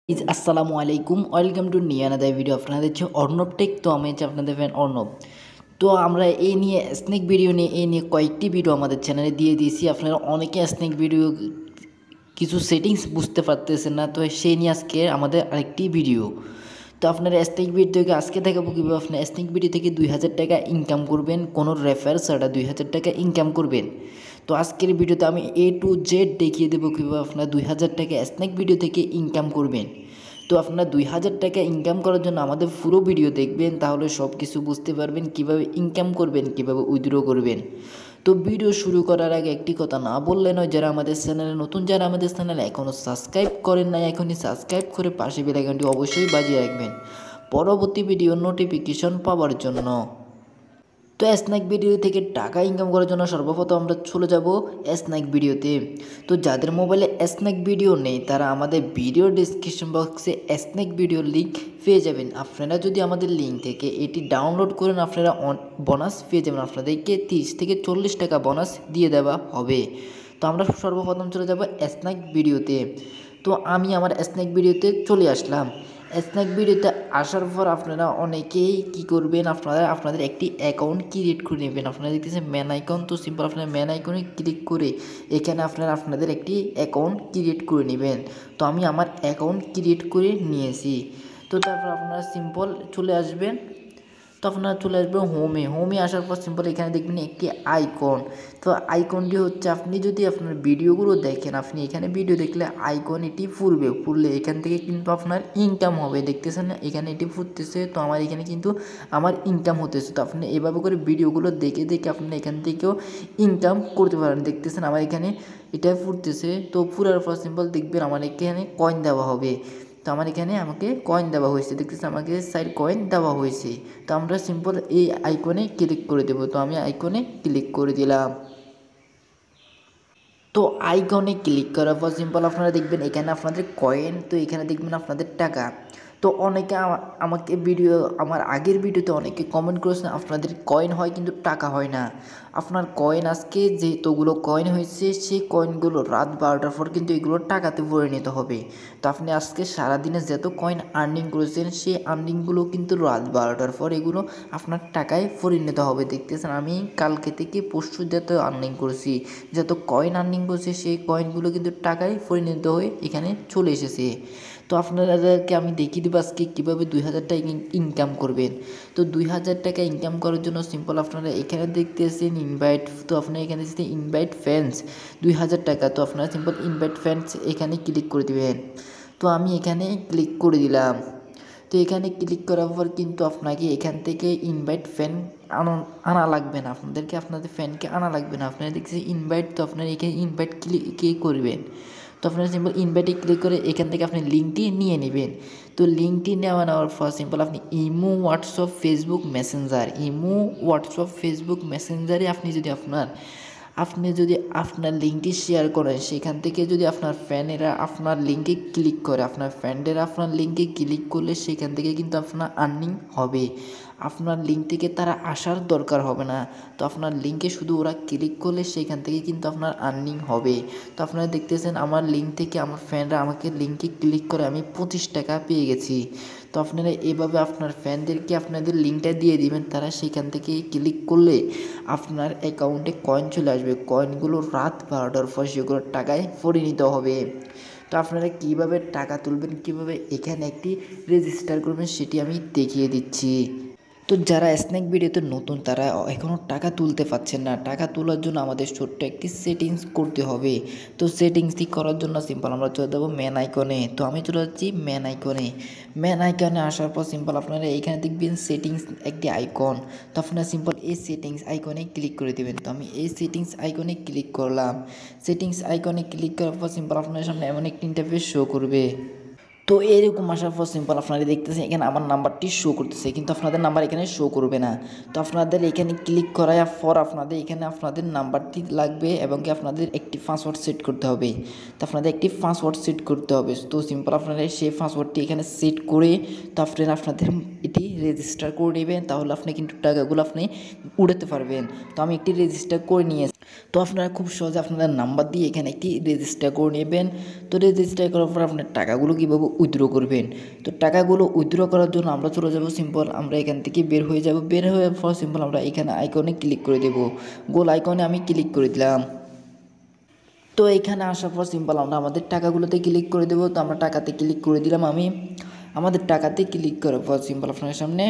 আসসালামু আলাইকুম, welcome to new another video. আপনাদের হচ্ছে অর্ণব টেক। তো আমি হচ্ছে আপনাদের ফ্যান অর্ণব। তো আমরা এই নিয়ে স্নেক ভিডিও নিয়ে কয়েকটি ভিডিও আমাদের চ্যানেলে দিয়ে দিয়েছি। আপনারা অনেকে স্নেক ভিডিও কিছু সেটিংস বুঝতে পারতেছেন না, তো সেই নিয়ে আজকে আমাদের আরেকটি ভিডিও। তো আপনারা স্নেক ভিডিও থেকে আজকে দেখাবো কীভাবে আপনার স্নেক ভিডিও থেকে 2000 টাকা ইনকাম করবেন, কোনো রেফার ছাড়া 2000 টাকা ইনকাম করবেন। তো আজকের ভিডিওতে আমি A to Z দেখিয়ে দেবো কীভাবে আপনারা 2000 টাকা স্নেক ভিডিও থেকে ইনকাম করবেন। তো আপনারা 2000 টাকা ইনকাম করার জন্য আমাদের পুরো ভিডিও দেখবেন, তাহলে সব কিছু বুঝতে পারবেন কিভাবে ইনকাম করবেন, কিভাবে উইথড্র করবেন। তো ভিডিও শুরু করার আগে একটি কথা না বললে নয়, যারা আমাদের চ্যানেলে নতুন, যারা আমাদের চ্যানেলে এখনও সাবস্ক্রাইব করেন নাই, এখনই সাবস্ক্রাইব করে পাশে বেল আইকনটি অবশ্যই বাজিয়ে রাখবেন পরবর্তী ভিডিও নোটিফিকেশন পাওয়ার জন্য। তো স্ন্যাক ভিডিও থেকে টাকা ইনকাম করার জন্য সর্বপ্রথম আমরা চলে যাব স্ন্যাক ভিডিওতে। তো যাদের মোবাইলে স্ন্যাক ভিডিও নেই তারা আমাদের ভিডিও ডিসক্রিপশন বক্সে স্ন্যাক ভিডিওর লিঙ্ক পেয়ে যাবেন। আপনারা যদি আমাদের লিঙ্ক থেকে এটি ডাউনলোড করেন আপনারা বোনাস পেয়ে যাবেন। আপনাদেরকে 30 থেকে 40 টাকা বোনাস দিয়ে দেওয়া হবে। তো আমরা সর্বপ্রথম চলে যাব স্ন্যাক ভিডিওতে। তো আমি আমার স্ন্যাক ভিডিওতে চলে আসলাম। স্ন্যাক ভিডিওতে আসার পর আপনারা অনেকেই কী করবেন, আপনারা আপনাদের একটি অ্যাকাউন্ট ক্রিয়েট করে নেবেন। আপনারা দেখতেছেন ম্যান আইকন, তো সিম্পল আপনারা ম্যান আইকনে ক্লিক করে এখানে আপনারা আপনাদের একটি অ্যাকাউন্ট ক্রিয়েট করে নেবেন। তো আমি আমার অ্যাকাউন্ট ক্রিয়েট করে নিয়েছি। তো তারপর আপনারা সিম্পল চলে আসবেন। তো আপনারা চলে আসবেন হোমে আসার পর সিম্পল এখানে দেখবেন একটি আইকন। তো আইকনটি হচ্ছে, আপনি যদি আপনার ভিডিওগুলো দেখেন, আপনি এখানে ভিডিও দেখলে আইকন এটি ফুরলে এখান থেকে কিন্তু আপনার ইনকাম হবে। দেখতেছেন না এখানে এটি ফুটতেছে, তো আমার এখানে কিন্তু আমার ইনকাম হতেছে। তো আপনি এভাবে করে ভিডিওগুলো দেখে আপনি এখান থেকেও ইনকাম করতে পারেন। দেখতেছেন আমার এখানে এটা ফুটতেছে, তো ফুরার পর সিম্পল দেখবেন আমার এখানে কয়েন দেওয়া হবে। তো আমার এখানে আমাকে কয়েন দেওয়া হয়েছে, দেখতেছি আমাকে সাইড কয়েন দেওয়া হয়েছে। তো আমরা সিম্পল এই আইকনে ক্লিক করে দেব। তো আমি আইকনে ক্লিক করে দিলাম। তো আইকনে ক্লিক করার পর সিম্পল আপনারা দেখবেন এখানে আপনাদের কয়েন, তো এখানে দেখবেন আপনাদের টাকা। তো অনেকে আমাকে আমার আগের ভিডিওতে অনেকে কমেন্ট করেছেন আপনাদের কয়েন হয় কিন্তু টাকা হয় না। আপনার কয়েন আজকে যেতগুলো কয়েন হয়েছে সেই কয়েনগুলো রাত 12টার পর কিন্তু এগুলো টাকাতে পরিণত হবে। তো আপনি আজকে সারাদিনে যত কয়েন আর্নিং করেছেন সেই আর্নিংগুলো কিন্তু রাত 12টার পর এগুলো আপনার টাকায় পরিণত হবে। দেখতেছেন আমি কালকে থেকে পরশু যত আর্নিং করেছি, যত কয়েন আর্নিং করছি সেই কয়েনগুলো কিন্তু টাকায় পরিণত হয়ে এখানে চলে এসেছে। তো আপনাদেরকে আমি দেখিয়ে দেবো আজকে কীভাবে 2000 টাকা ইনকাম করবেন। তো 2000 টাকা ইনকাম করার জন্য সিম্পল আপনারা এখানে দেখতেছেন ইনভাইট। তো আপনারা এখানে দেখতে ইনভাইট ফ্রেন্ডস 2000 টাকা। তো আপনারা সিম্পল ইনভাইট ফ্রেন্ডস এখানে ক্লিক করে দেবেন। তো আমি এখানে ক্লিক করে দিলাম। তো এখানে ক্লিক করার পর কিন্তু আপনাকে এখান থেকে ইনভাইট ফ্যান আনা লাগবে না, আপনাদেরকে আপনাদের ফ্যানকে আনা লাগবে না। আপনারা দেখছেন ইনভাইট, তো আপনারা এখানে ইনভাইট ক্লিক করবেন। তো আপনারা সিম্পল ইনভাইটে ক্লিক করে এখান থেকে আপনি লিঙ্কটি নিয়ে নেবেন। তো লিঙ্কটি নেওয়ার পর সিম্পল আপনি ইমো, হোয়াটসঅ্যাপ, ফেসবুক মেসেঞ্জারে আপনি যদি আপনার লিঙ্কটি শেয়ার করেন, সেখান থেকে যদি আপনার ফ্যানেরা আপনার লিঙ্কে ক্লিক করে, আপনার ফ্রেন্ডেরা আপনার লিঙ্কে ক্লিক করলে সেখান থেকে কিন্তু আপনার আর্নিং হবে। আপনার লিঙ্ক থেকে তারা আসার দরকার হবে না। তো আপনার লিঙ্কে শুধু ওরা ক্লিক করলে সেখান থেকে কিন্তু আপনার আর্নিং হবে। তো আপনারা দেখতেছেন আমার লিঙ্ক থেকে আমার ফ্যানরা আমাকে লিঙ্কে ক্লিক করে আমি 25 টাকা পেয়ে গেছি। তো আপনারা এভাবে আপনার ফ্যানদেরকে আপনাদের লিঙ্কটা দিয়ে দিবেন, তারা সেখান থেকে ক্লিক করলে আপনার অ্যাকাউন্টে কয়েন চলে আসবে। কয়েনগুলো রাত 12টার পর সেগুলো টাকায় পরিণত হবে। তো আপনারা কীভাবে টাকা তুলবেন, কীভাবে এখানে একটি রেজিস্টার করবেন সেটি আমি দেখিয়ে দিচ্ছি। তো যারা স্ন্যাক ভিডিওতে নতুন তারা এখনও টাকা তুলতে পারছেন না, টাকা তোলার জন্য আমাদের ছোট্ট একটি সেটিংস করতে হবে। তো সেটিংসটি করার জন্য সিম্পল আমরা চলে যাবো ম্যান আইকনে। তো আমি চলে যাচ্ছি ম্যান আইকনে আসার পর সিম্পল আপনারা এখানে দেখবেন সেটিংস একটি আইকন। তো আপনারা সিম্পল এই সেটিংস আইকনে ক্লিক করে দেবেন। তো আমি এই সেটিংস আইকনে ক্লিক করলাম। সেটিংস আইকনে ক্লিক করার পর সিম্পল আপনার সামনে এমন একটি ইন্টারফেস শো করবে। তো এরকম আসার পর সিম্পল আপনারা দেখতেছেন এখানে আমার নাম্বারটি শো করতেছে, কিন্তু আপনাদের নাম্বার এখানে শো করবে না। তো আপনাদের এখানে ক্লিক করার পর আপনাদের এখানে আপনাদের নাম্বারটি লাগবে এবং কি আপনাদের একটি পাসওয়ার্ড সেট করতে হবে। তো আপনাদের একটি পাসওয়ার্ড সেট করতে হবে। তো সিম্পল আপনারা সেই পাসওয়ার্ডটি এখানে সেট করে তো আপনাদের এটি রেজিস্টার করে নেবেন, তাহলে আপনি কিন্তু টাকাগুলো আপনি উঠাতে পারবেন। তো আমি একটি রেজিস্টার করে নিয়েছি। তো আপনারা খুব সহজে আপনাদের নাম্বার দিয়ে এখানে একটি রেজিস্টার করে নেবেন। তো রেজিস্টার করার পর আপনার টাকাগুলো কীভাবে উইথড্র করবেন। তো টাকাগুলো উইথড্র করার জন্য আমরা চলে যাব সিম্পল, আমরা এখান থেকে বের হয়ে যাব। বের হয়ে পর সিম্পল আমরা এখানে আইকনে ক্লিক করে দেব, গোল আইকনে আমি ক্লিক করে দিলাম। তো এখানে আসার পর সিম্পল আমরা আমাদের টাকাগুলোতে ক্লিক করে দেবো। তো আমরা টাকাতে ক্লিক করে দিলাম, আমি আমাদের টাকাতে ক্লিক করার পর সিম্পল আপনার সামনে,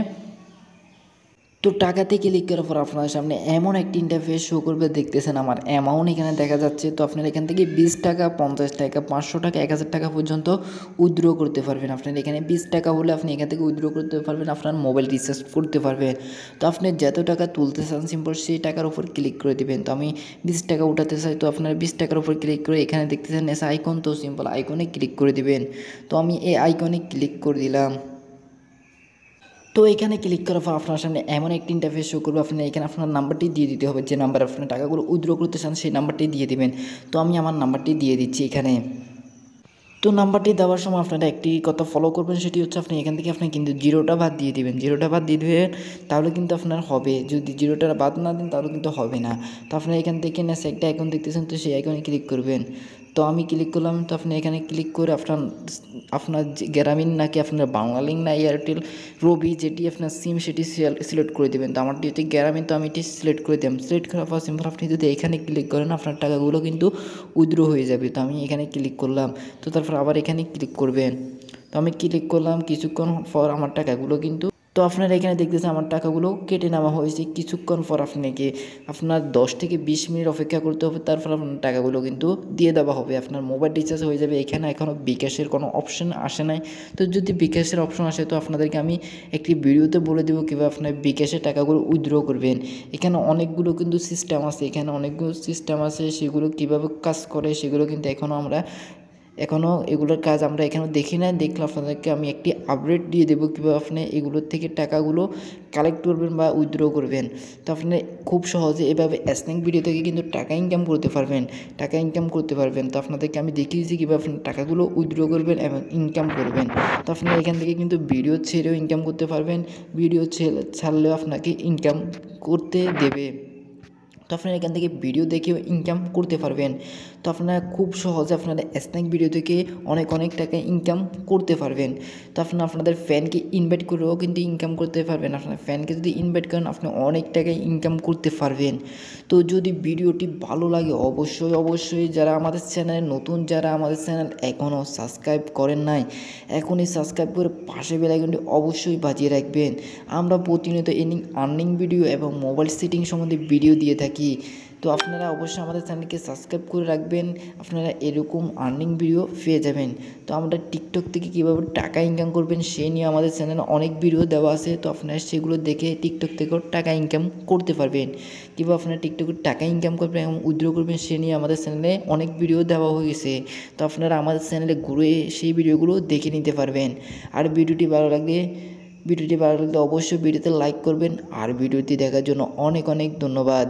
তো টাকাতে ক্লিক করার পর আপনার সামনে এমন একটি ইন্টারফেস শো করবে, দেখতেছেন আমার অ্যামাউন্ট এখানে দেখা যাচ্ছে। তো আপনারা এখান থেকে 20 টাকা, 50 টাকা, 500 টাকা, 1000 টাকা পর্যন্ত উইথড্র করতে পারবেন। আপনার এখানে 20 টাকা হলে আপনি এখান থেকে উইথড্র করতে পারবেন, আপনার মোবাইল রিচার্জ করতে পারবেন। তো আপনি যত টাকা তুলতে চান সিম্পল সেই টাকার উপর ক্লিক করে দেবেন। তো আমি 20 টাকা উঠাতে চাই, তো আপনার 20 টাকার উপর ক্লিক করে এখানে দেখতেছেন এস আইকন, তো সিম্পল আইকনে ক্লিক করে দিবেন। তো আমি এই আইকনে ক্লিক করে দিলাম। তো এখানে ক্লিক করার পর আপনার সামনে এমন একটি ইন্টারফেস শো করবে, আপনি এখানে আপনার নাম্বারটি দিয়ে দিতে হবে, যে নাম্বার আপনার টাকাগুলো উইথড্র করতে চান সেই নাম্বারটি দিয়ে দিবেন। তো আমি আমার নাম্বারটি দিয়ে দিচ্ছি এখানে। তো নাম্বারটি দেওয়ার সময় আপনারা একটি কথা ফলো করবেন, সেটি হচ্ছে আপনি এখান থেকে আপনি কিন্তু জিরোটা বাদ দিয়ে দিবেন, জিরোটা বাদ দিয়ে দেবেন, তাহলে কিন্তু আপনার হবে। যদি জিরোটা বাদ না দেন তাহলে কিন্তু হবে না। তো আপনারা এখান থেকে না একটা আইকন দেখতেছেন, তো সেই আইকনে ক্লিক করবেন। তো আমি ক্লিক করলাম। তো আপনি এখানে ক্লিক করে আপনার গ্রামীণ নাকি আপনার বাংলালিংক না এয়ারটেল রবি যেটি আপনার সিম সেটি সিলেক্ট করে দেবেন। তো আমারটি হচ্ছে গ্রামীণ, তো আমি এটি সিলেক্ট করে দিলাম। সিলেক্ট করার পর সিম্পল আপনি যদি এখানে ক্লিক করেন আপনার টাকাগুলো কিন্তু উইথড্র হয়ে যাবে। তো আমি এখানে ক্লিক করলাম। তো তারপর আবার এখানে ক্লিক করবেন। তো আমি ক্লিক করলাম, কিছুক্ষণ পর আমার টাকাগুলো কিন্তু, তো আপনারা এখানে দেখতেছেন আমার টাকাগুলো কেটে নেওয়া হয়েছে। কিছুক্ষণ পর আপনার 10 থেকে 20 মিনিট অপেক্ষা করতে হবে, তারপর আপনার টাকাগুলো কিন্তু দিয়ে দেওয়া হবে, আপনার মোবাইল রিচার্জ হয়ে যাবে। এখানে এখনও বিকাশের কোনো অপশন আসে নাই। তো যদি বিকাশের অপশন আসে তো আপনাদেরকে আমি একটি ভিডিওতে বলে দেবো কীভাবে আপনার বিকাশের টাকাগুলো উইথড্র করবেন। এখানে অনেকগুলো কিন্তু সিস্টেম আছে, সেগুলো কীভাবে কাজ করে সেগুলো কিন্তু এখনও এগুলোর কাজ আমরা এখানেও দেখি না। দেখলে আপনাদেরকে আমি একটি আপডেট দিয়ে দেবো কীভাবে আপনি এগুলোর থেকে টাকাগুলো কালেক্ট করবেন বা উইথড্র করবেন। তো আপনি খুব সহজে এভাবে স্ন্যাক ভিডিও থেকে কিন্তু টাকা ইনকাম করতে পারবেন। তো আপনাদেরকে আমি দেখিয়ে দিয়েছি কীভাবে আপনার টাকাগুলো উইথড্র করবেন এবং ইনকাম করবেন। তো আপনারা এখান থেকে কিন্তু ভিডিও ছেড়েও ইনকাম করতে পারবেন, ভিডিও ছাড়লেও আপনাকে ইনকাম করতে দেবে। তো আপনারা এখান থেকে ভিডিও দেখেও ইনকাম করতে পারবেন। তো আপনারা খুব সহজে আপনারা স্ন্যাক ভিডিও থেকে অনেক টাকা ইনকাম করতে পারবেন। তো আপনাদের ফ্যানকে ইনভাইট করেও কিন্তু ইনকাম করতে পারবেন। আপনার ফ্যানকে যদি ইনভাইট করেন আপনি অনেক টাকা ইনকাম করতে পারবেন। তো যদি ভিডিওটি ভালো লাগে অবশ্যই যারা আমাদের চ্যানেলে নতুন, যারা আমাদের চ্যানেল এখনও সাবস্ক্রাইব করেন নাই, এখনই সাবস্ক্রাইব করে পাশে বেল আইকনটি অবশ্যই বাজিয়ে রাখবেন। আমরা প্রতিনিয়ত আর্নিং ভিডিও এবং মোবাইল সেটিং সম্বন্ধে ভিডিও দিয়ে থাকি। তো আপনারা অবশ্যই আমাদের চ্যানেলকে সাবস্ক্রাইব করে রাখবেন, আপনারা এরকম আর্নিং ভিডিও পেয়ে যাবেন। তো আমরা টিকটক থেকে কীভাবে টাকা ইনকাম করবেন সেই নিয়ে আমাদের চ্যানেলে অনেক ভিডিও দেওয়া আছে। তো আপনারা সেগুলো দেখে টিকটক থেকেও টাকা ইনকাম করতে পারবেন। কীভাবে আপনারা টিকটকে টাকা ইনকাম করবেন এবং উইথড্র করবেন সে নিয়ে আমাদের চ্যানেলে অনেক ভিডিও দেওয়া হয়েছে। তো আপনারা আমাদের চ্যানেলে ঘুরে সেই ভিডিওগুলো দেখে নিতে পারবেন। আর ভিডিওটি ভালো লাগলে অবশ্যই ভিডিওতে লাইক করবেন। আর ভিডিওটি দেখার জন্য অনেক ধন্যবাদ।